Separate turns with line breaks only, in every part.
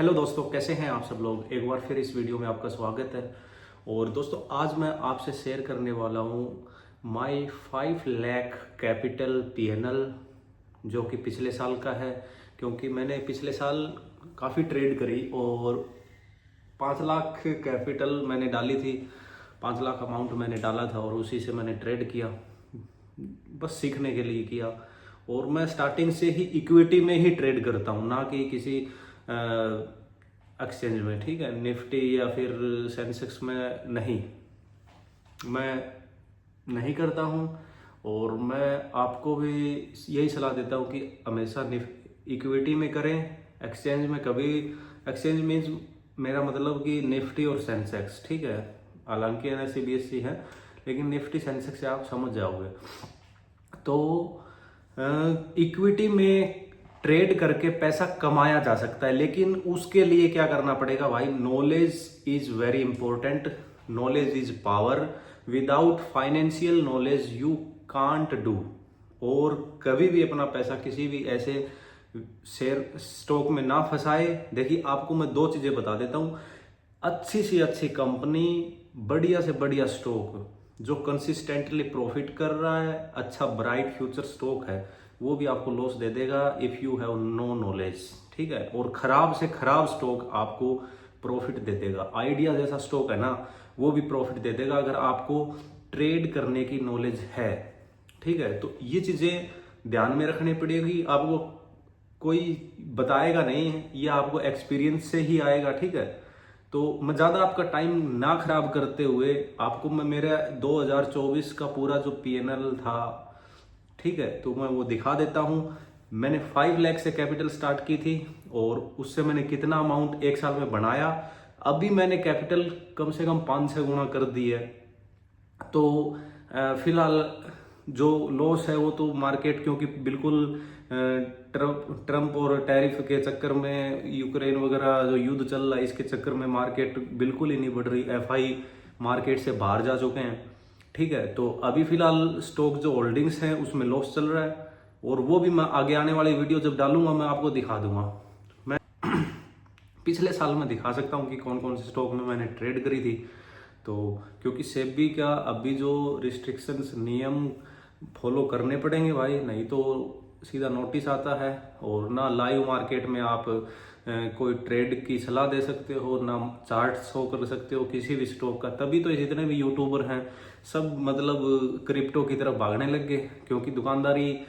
Hello दोस्तों, कैसे हैं आप सब लोग। एक बार फिर इस वीडियो में आपका स्वागत है। और दोस्तों, आज मैं आपसे शेयर करने वाला हूं माय 5 लाख कैपिटल पीएनएल, जो कि पिछले साल का है। क्योंकि मैंने पिछले साल काफ़ी ट्रेड करी और 5 लाख कैपिटल मैंने डाली थी। 5 लाख अमाउंट मैंने डाला था और उसी से मैंने ट्रेड किया, बस सीखने के लिए किया। और मैं स्टार्टिंग से ही इक्विटी में ही ट्रेड करता हूँ, ना कि किसी एक्सचेंज में। ठीक है, निफ्टी या फिर सेंसेक्स में नहीं, मैं नहीं करता हूँ। और मैं आपको भी यही सलाह देता हूँ कि हमेशा इक्विटी में करें, एक्सचेंज में कभी। एक्सचेंज मीन्स मेरा मतलब कि निफ्टी और सेंसेक्स, ठीक है। हालांकि एनएससी बीएससी है, लेकिन निफ्टी सेंसेक्स से आप समझ जाओगे। तो इक्विटी में ट्रेड करके पैसा कमाया जा सकता है, लेकिन उसके लिए क्या करना पड़ेगा भाई? Knowledge is very important. Knowledge is power. Without financial knowledge you can't do. और कभी भी अपना पैसा किसी भी ऐसे शेयर स्टॉक में ना फंसाए। देखिए, आपको मैं दो चीजें बता देता हूं। अच्छी सी अच्छी कंपनी, बढ़िया से बढ़िया स्टॉक जो कंसिस्टेंटली प्रॉफिट कर रहा है, अच्छा ब्राइट फ्यूचर स्टॉक है, वो भी आपको लॉस दे देगा if you have no knowledge. ठीक है। और खराब से खराब स्टॉक आपको प्रॉफिट दे देगा। आइडिया जैसा स्टॉक है ना, वो भी प्रॉफिट दे देगा अगर आपको ट्रेड करने की नॉलेज है। ठीक है, तो ये चीजें ध्यान में रखनी पड़ेगी। आपको कोई बताएगा नहीं है, ये आपको एक्सपीरियंस से ही आएगा। ठीक है, तो मैं ज़्यादा आपका टाइम ना खराब करते हुए आपको मैं मेरा 2024 का पूरा जो पीएनएल था, ठीक है, तो मैं वो दिखा देता हूँ। मैंने 5 लाख से कैपिटल स्टार्ट की थी और उससे मैंने कितना अमाउंट एक साल में बनाया। अभी मैंने कैपिटल कम से कम 5-6 गुना कर दी है। तो फिलहाल जो लॉस है वो तो मार्केट, क्योंकि बिल्कुल ट्रम्प और टैरिफ के चक्कर में, यूक्रेन वगैरह जो युद्ध चल रहा है, इसके चक्कर में मार्केट बिल्कुल ही नहीं बढ़ रही। एफआई मार्केट से बाहर जा चुके हैं। ठीक है, तो अभी फिलहाल स्टॉक जो होल्डिंग्स हैं उसमें लॉस चल रहा है। और वो भी मैं आगे आने वाली वीडियो जब डालूंगा मैं आपको दिखा दूंगा। मैं पिछले साल में दिखा सकता हूँ कि कौन कौन से स्टॉक में मैंने ट्रेड करी थी। तो क्योंकि सेबी का अभी जो रिस्ट्रिक्शंस, नियम फॉलो करने पड़ेंगे भाई, नहीं तो सीधा नोटिस आता है। और ना लाइव मार्केट में आप कोई ट्रेड की सलाह दे सकते हो, ना चार्ट शो कर सकते हो किसी भी स्टॉक का। तभी तो जितने भी यूट्यूबर हैं सब मतलब क्रिप्टो की तरफ भागने लग गए, क्योंकि दुकानदारी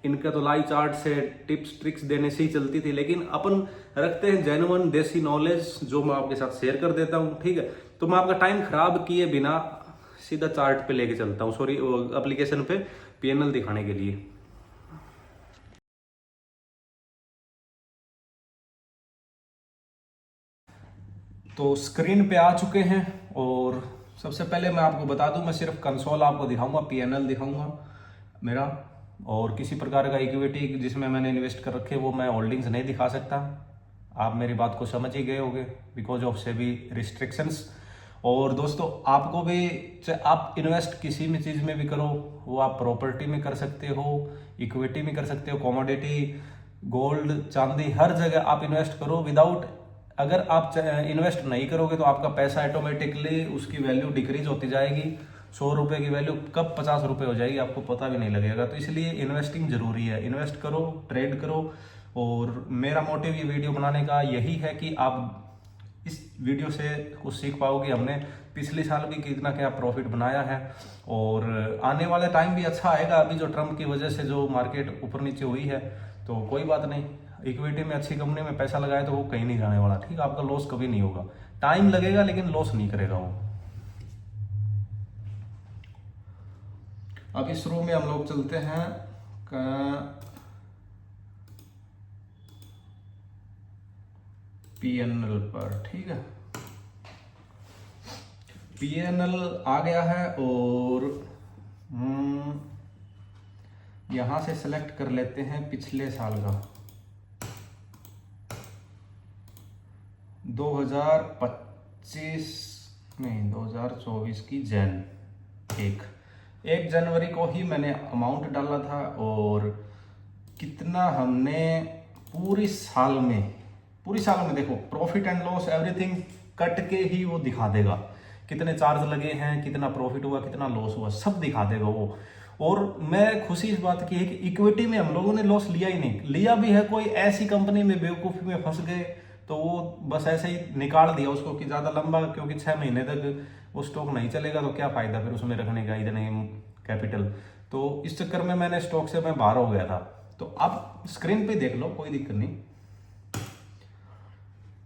इनका तो लाइव चार्ट से टिप्स ट्रिक्स देने से ही चलती थी। लेकिन अपन रखते हैं जेन्युइन देसी नॉलेज, जो मैं आपके साथ शेयर कर देता हूँ। ठीक है, तो मैं आपका टाइम खराब किए बिना सीधा चार्ट पे लेके चलता हूँ, सॉरी एप्लीकेशन पे पीएनएल दिखाने के लिए। तो स्क्रीन पे आ चुके हैं। और सबसे पहले मैं आपको बता दूं, मैं सिर्फ कंसोल आपको दिखाऊंगा, पीएनएल दिखाऊंगा मेरा। और किसी प्रकार का इक्विटी जिसमें मैंने इन्वेस्ट कर रखे वो मैं होल्डिंग्स नहीं दिखा सकता। आप मेरी बात को समझ ही गए होंगे, बिकॉज ऑफ सेबी रिस्ट्रिक्शंस। और दोस्तों, आपको भी चाहे आप इन्वेस्ट किसी भी चीज़ में भी करो, वो आप प्रॉपर्टी में कर सकते हो, इक्विटी में कर सकते हो, कमोडिटी, गोल्ड, चांदी, हर जगह आप इन्वेस्ट करो। विदाउट, अगर आप इन्वेस्ट नहीं करोगे तो आपका पैसा ऑटोमेटिकली उसकी वैल्यू डिक्रीज होती जाएगी। 100 रुपए की वैल्यू कब 50 रुपए हो जाएगी आपको पता भी नहीं लगेगा। तो इसलिए इन्वेस्टिंग जरूरी है। इन्वेस्ट करो, ट्रेड करो। और मेरा मोटिव ये वीडियो बनाने का यही है कि आप इस वीडियो से कुछ सीख पाओगे। हमने पिछले साल भी कितना क्या प्रॉफिट बनाया है और आने वाले टाइम भी अच्छा आएगा। अभी जो ट्रम्प की वजह से जो मार्केट ऊपर नीचे हुई है, तो कोई बात नहीं, इक्विटी में अच्छी कंपनी में पैसा लगाए तो वो कहीं नहीं जाने वाला। ठीक है, आपका लॉस कभी नहीं होगा। टाइम लगेगा लेकिन लॉस नहीं करेगा वो। अभी शुरू में हम लोग चलते हैं पीएनएल पर। ठीक है, पीएनएल आ गया है और यहां से सेलेक्ट कर लेते हैं पिछले साल का 2025 नहीं 2024 की एक जनवरी को ही मैंने अमाउंट डाला था। और कितना हमने पूरी साल में देखो profit and loss everything cut के ही वो दिखा देगा, कितने चार्ज लगे हैं, कितना प्रॉफिट हुआ, कितना लॉस हुआ, सब दिखा देगा वो। और मैं खुशी इस बात की है कि इक्विटी में हम लोगों ने लॉस लिया ही नहीं, लिया भी है कोई ऐसी कंपनी में बेवकूफ़ी में फंस गए तो वो बस ऐसे ही निकाल दिया उसको कि ज़्यादा लंबा, क्योंकि 6 महीने तक वो स्टॉक नहीं चलेगा तो क्या फ़ायदा फिर उसमें रखने का इतने कैपिटल। तो इस चक्कर में मैंने स्टॉक से मैं बाहर हो गया था। तो आप स्क्रीन पे देख लो, कोई दिक्कत नहीं।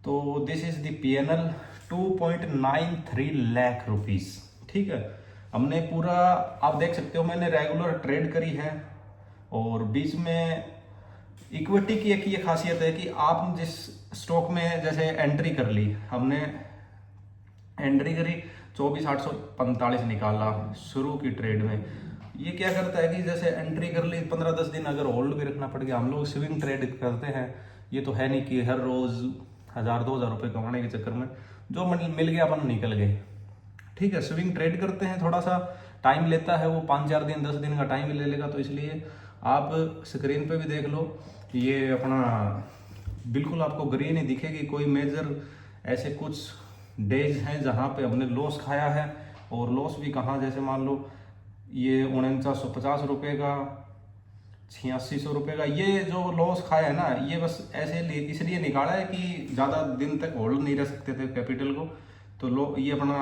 तो this is the PNL 2.93 lakh rupees, ठीक है। हमने पूरा, आप देख सकते हो मैंने रेगुलर ट्रेड करी है। और बीच में इक्विटी की एक ये खासियत है कि आप जिस स्टॉक में जैसे एंट्री कर ली, हमने एंट्री करी 24,845 निकाला शुरू की ट्रेड में। ये क्या करता है कि जैसे एंट्री कर ली 15-10 दिन अगर होल्ड भी रखना पड़ गया, हम लोग स्विंग ट्रेड करते हैं, ये तो है नहीं कि हर रोज 1,000-2,000 रुपये कमाने के चक्कर में जो मिल गया अपन निकल गए, ठीक है। स्विंग ट्रेड करते हैं, थोड़ा सा टाइम लेता है, वो 5-4 दिन 10 दिन का टाइम ले लेगा। तो इसलिए आप स्क्रीन पे भी देख लो, ये अपना बिल्कुल आपको ग्रीन ही दिखेगी। कोई मेजर ऐसे कुछ डेज हैं जहाँ पे हमने लॉस खाया है, और लॉस भी कहाँ, जैसे मान लो ये 4950 रुपये का, 8600 रुपये का, ये जो लॉस खाया है ना, ये बस ऐसे इसलिए निकाला है कि ज़्यादा दिन तक होल्ड नहीं रह सकते थे कैपिटल को। तो ये अपना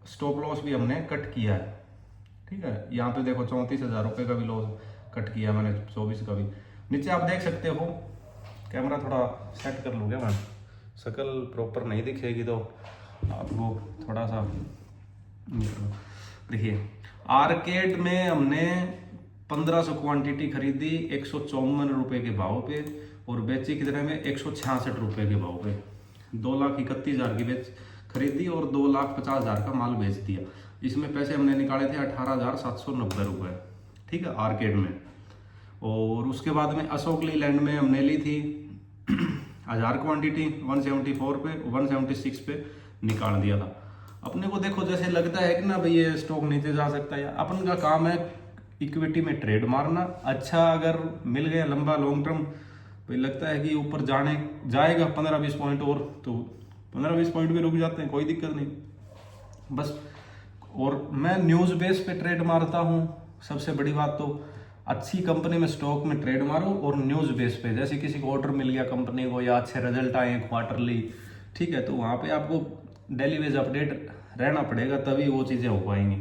स्टॉप लॉस भी हमने कट किया है, ठीक है। यहाँ पे देखो 34,000 रुपये का भी लॉस कट किया मैंने, 24 का भी। नीचे आप देख सकते हो, कैमरा थोड़ा सेट कर लूँगा मैं, शक्ल प्रॉपर नहीं दिखेगी तो आपको थोड़ा सा देखिए। आर्केड में हमने 1500 क्वांटिटी खरीदी 154 रुपये के भाव पे, और बेची कितने में, 166 रुपये के भाव पे। 2,31,000 की बेच खरीदी और 2,50,000 का माल बेच दिया। इसमें पैसे हमने निकाले थे 18,790 रुपये, ठीक है, आर्केड में। और उसके बाद में अशोक लीलैंड में हमने ली थी 1000 क्वांटिटी 174 पे, 176 पे निकाल दिया था। अपने को देखो जैसे लगता है कि ना भाई ये स्टॉक नीचे जा सकता है, अपन का काम है इक्विटी में ट्रेड मारना। अच्छा अगर मिल गया लंबा लॉन्ग टर्म, भाई लगता है कि ऊपर जाएगा 15-20 पॉइंट और, तो 15-20 पॉइंट भी रुक जाते हैं, कोई दिक्कत नहीं बस। और मैं न्यूज़ बेस पे ट्रेड मारता हूँ। सबसे बड़ी बात तो अच्छी कंपनी में स्टॉक में ट्रेड मारो, और न्यूज़ बेस पे, जैसे किसी को ऑर्डर मिल गया कंपनी को या अच्छे रिजल्ट आए क्वार्टरली, ठीक है, तो वहाँ पे आपको डेली वेज अपडेट रहना पड़ेगा, तभी वो चीज़ें हो पाएंगी।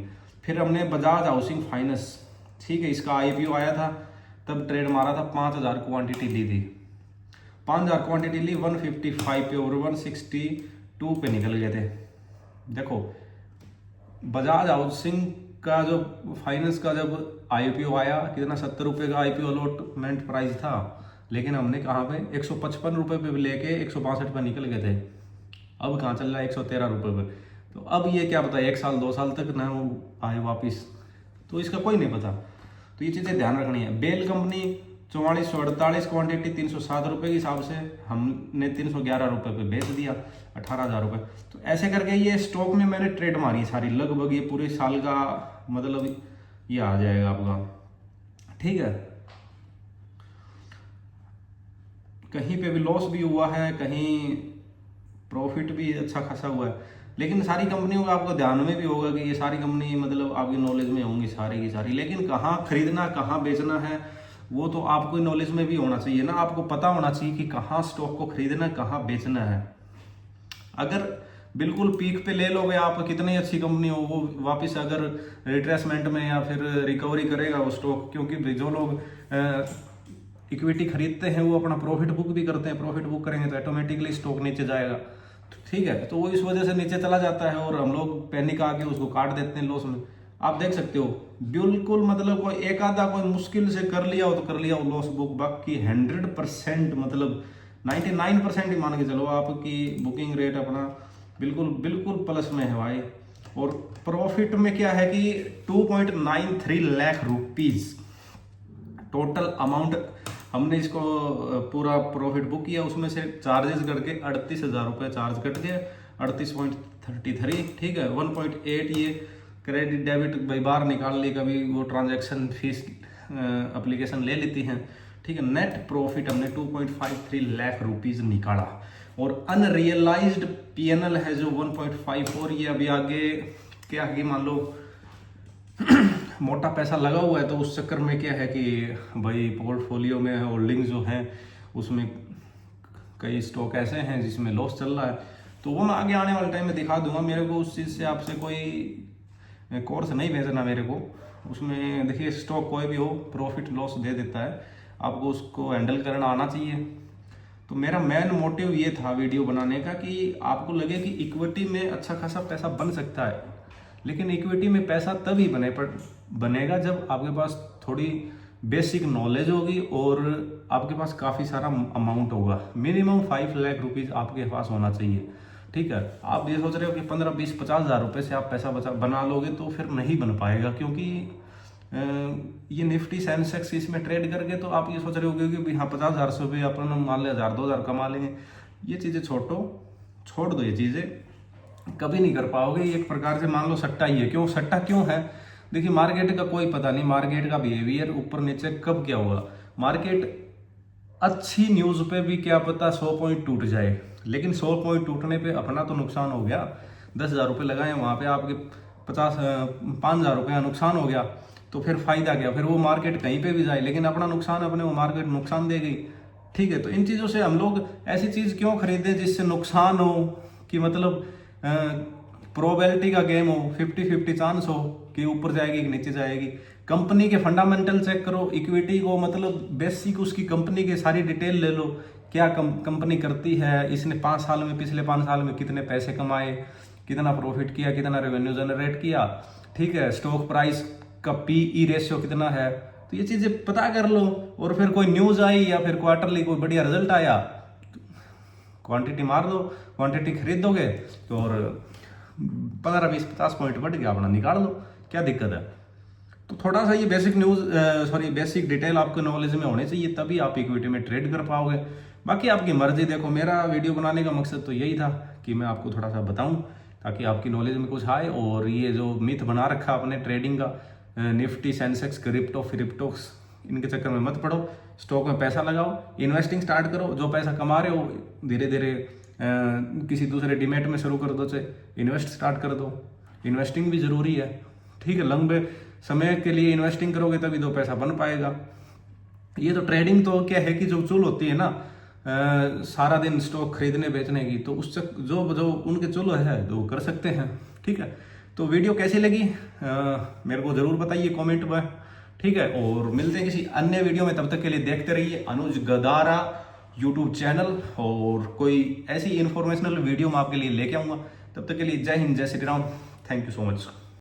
फिर हमने बजाज हाउसिंग फाइनेंस, ठीक है, इसका IPO आया था, तब ट्रेड मारा था, 5,000 क्वांटिटी ली थी, 5,000 क्वांटिटी ली 155 पे, और 162 पे निकल गए थे। देखो बजाज हाउसिंग का जो फाइनेंस का जब IPO आया, कितना 70 रुपये का IPO अलॉटमेंट प्राइस था, लेकिन हमने कहाँ पे 155 रुपये पे लेके 162 पे निकल गए थे। अब कहाँ चल रहा है 113 रुपये पे। तो अब ये क्या पता है 1 साल 2 साल तक ना वो आए वापिस, तो इसका कोई नहीं पता। तो ये चीज़ें ध्यान रखनी है। बेल कंपनी 4448 क्वांटिटी 307 रुपये के हिसाब से हमने 311 रुपये पे बेच दिया, 18,000 रुपये। तो ऐसे करके ये स्टॉक में मैंने ट्रेड मारी सारी, लगभग ये पूरे साल का मतलब ये आ जाएगा आपका, ठीक है। कहीं पे भी लॉस भी हुआ है, कहीं प्रॉफिट भी अच्छा खासा हुआ है, लेकिन सारी कंपनियों का आपको ध्यान में भी होगा कि ये सारी कंपनी मतलब आपकी नॉलेज में होंगी सारी की सारी, लेकिन कहाँ खरीदना कहाँ बेचना है वो तो आपको नॉलेज में भी होना चाहिए ना। आपको पता होना चाहिए कि कहाँ स्टॉक को खरीदना कहाँ बेचना है। अगर बिल्कुल पीक पे ले लोगे आप, कितनी अच्छी कंपनी हो, वो वापस अगर रिट्रेसमेंट में या फिर रिकवरी करेगा वो स्टॉक, क्योंकि जो लोग इक्विटी खरीदते हैं वो अपना प्रॉफिट बुक भी करते हैं, प्रॉफिट बुक करेंगे तो ऑटोमेटिकली स्टॉक नीचे जाएगा, ठीक है। तो वो इस वजह से नीचे चला जाता है और हम लोग पैनिक आके उसको काट देते हैं लॉस में। आप देख सकते हो बिल्कुल मतलब कोई एक आधा कोई मुश्किल से कर लिया हो तो कर लिया हो लॉस बुक, बाकी 100% मतलब 99% ही मान के चलो आपकी बुकिंग रेट अपना बिल्कुल बिल्कुल प्लस में है भाई। और प्रॉफिट में क्या है कि 2.93 लाख रुपीज टोटल अमाउंट हमने इसको पूरा प्रॉफिट बुक किया, उसमें से चार्जेस कट के 38,000 रुपये चार्ज कट गए, 38.33, ठीक है। 1.8 ये क्रेडिट डेबिट भाई बाहर निकाल ली, कभी वो ट्रांजैक्शन फीस एप्लीकेशन ले लेती हैं, ठीक है। नेट प्रॉफिट हमने 2.53 लाख रुपीज निकाला और अनरियलाइज्ड पीएनएल है जो 1.54। ये अभी आगे क्या है कि मान लो मोटा पैसा लगा हुआ है तो उस चक्कर में क्या है कि भाई पोर्टफोलियो में होल्डिंग जो है उसमें कई स्टॉक ऐसे हैं जिसमें लॉस चल रहा है, तो वो मैं आगे आने वाले टाइम में दिखा दूंगा। मेरे को उस चीज़ से आपसे कोई कोर्स नहीं भेजना मेरे को। उसमें देखिए स्टॉक कोई भी हो प्रॉफिट लॉस दे देता है, आपको उसको हैंडल करना आना चाहिए। तो मेरा मेन मोटिव ये था वीडियो बनाने का कि आपको लगे कि इक्विटी में अच्छा खासा पैसा बन सकता है, लेकिन इक्विटी में पैसा तभी बनेगा जब आपके पास थोड़ी बेसिक नॉलेज होगी और आपके पास काफ़ी सारा अमाउंट होगा। मिनिमम 5 लाख रुपीज़ आपके पास होना चाहिए, ठीक है। आप ये सोच रहे हो कि 15, 20, 50 हज़ार रुपये से आप पैसा बना लोगे तो फिर नहीं बन पाएगा, क्योंकि ये निफ्टी सेंसेक्स इसमें ट्रेड करके तो आप ये सोच रहे होगे कि हाँ 50 हज़ार से भी अपन मान लें 1000, 2000 कमा लेंगे। ये चीज़ें छोड़ दो, ये चीज़ें कभी नहीं कर पाओगे। ये एक प्रकार से मान लो सट्टा ही है। सट्टा क्यों है? देखिए मार्केट का कोई पता नहीं, मार्केट का बिहेवियर ऊपर नीचे कब क्या होगा। मार्केट अच्छी न्यूज़ पे भी क्या पता 100 पॉइंट टूट जाए, लेकिन 100 पॉइंट टूटने पे अपना तो नुकसान हो गया। 10,000 रुपये लगाए वहाँ पे आपके 5,000 रुपये का नुकसान हो गया, तो फिर फायदा क्या? फिर वो मार्केट कहीं पे भी जाए लेकिन अपना नुकसान अपने वो मार्केट नुकसान दे गई, ठीक है। तो इन चीज़ों से हम लोग ऐसी चीज़ क्यों खरीदें जिससे नुकसान हो, कि मतलब प्रोबेबिलिटी का गेम हो, 50-50 चांस हो कि ऊपर जाएगी कि नीचे जाएगी। कंपनी के फंडामेंटल चेक करो, इक्विटी को मतलब बेसिक उसकी कंपनी की सारी डिटेल ले लो, क्या कंपनी करती है, इसने 5 साल में, पिछले 5 साल में कितने पैसे कमाए, कितना प्रॉफिट किया, कितना रेवेन्यू जनरेट किया, ठीक है। स्टॉक प्राइस का PE रेशियो कितना है, तो ये चीज़ें पता कर लो। और फिर कोई न्यूज़ आई या फिर क्वार्टरली कोई बढ़िया रिजल्ट आया, क्वांटिटी मार दो, क्वांटिटी खरीद दोगे तो और 15, 20, 50 पॉइंट बढ़ गया, अपना निकाल लो, क्या दिक्कत है। तो थोड़ा सा ये बेसिक डिटेल आपको नॉलेज में होने चाहिए, तभी आप इक्विटी में ट्रेड कर पाओगे। बाकी आपकी मर्जी। देखो मेरा वीडियो बनाने का मकसद तो यही था कि मैं आपको थोड़ा सा बताऊं ताकि आपकी नॉलेज में कुछ आए। और ये जो मिथ बना रखा अपने ट्रेडिंग का, निफ्टी सेंसेक्स क्रिप्टोक्स, इनके चक्कर में मत पड़ो। स्टॉक में पैसा लगाओ, इन्वेस्टिंग स्टार्ट करो। जो पैसा कमा रहे हो धीरे धीरे किसी दूसरे डीमेट में शुरू कर दो, चाहे इन्वेस्ट स्टार्ट कर दो। इन्वेस्टिंग भी ज़रूरी है, ठीक है। लंबे समय के लिए इन्वेस्टिंग करोगे तभी तो पैसा बन पाएगा। ये तो ट्रेडिंग तो क्या है कि जो चुल होती है ना, सारा दिन स्टॉक खरीदने बेचने की, तो उससे जो उनके चुल है वो कर सकते हैं, ठीक है। तो वीडियो कैसी लगी मेरे को ज़रूर बताइए कमेंट में, ठीक है। और मिलते हैं किसी अन्य वीडियो में, तब तक के लिए देखते रहिए अनुज गदारा यूट्यूब चैनल, और कोई ऐसी इन्फॉर्मेशनल वीडियो मैं आपके लिए लेके आऊँगा। तब तक के लिए जय हिंद, जय Shri Ram, thank you so much.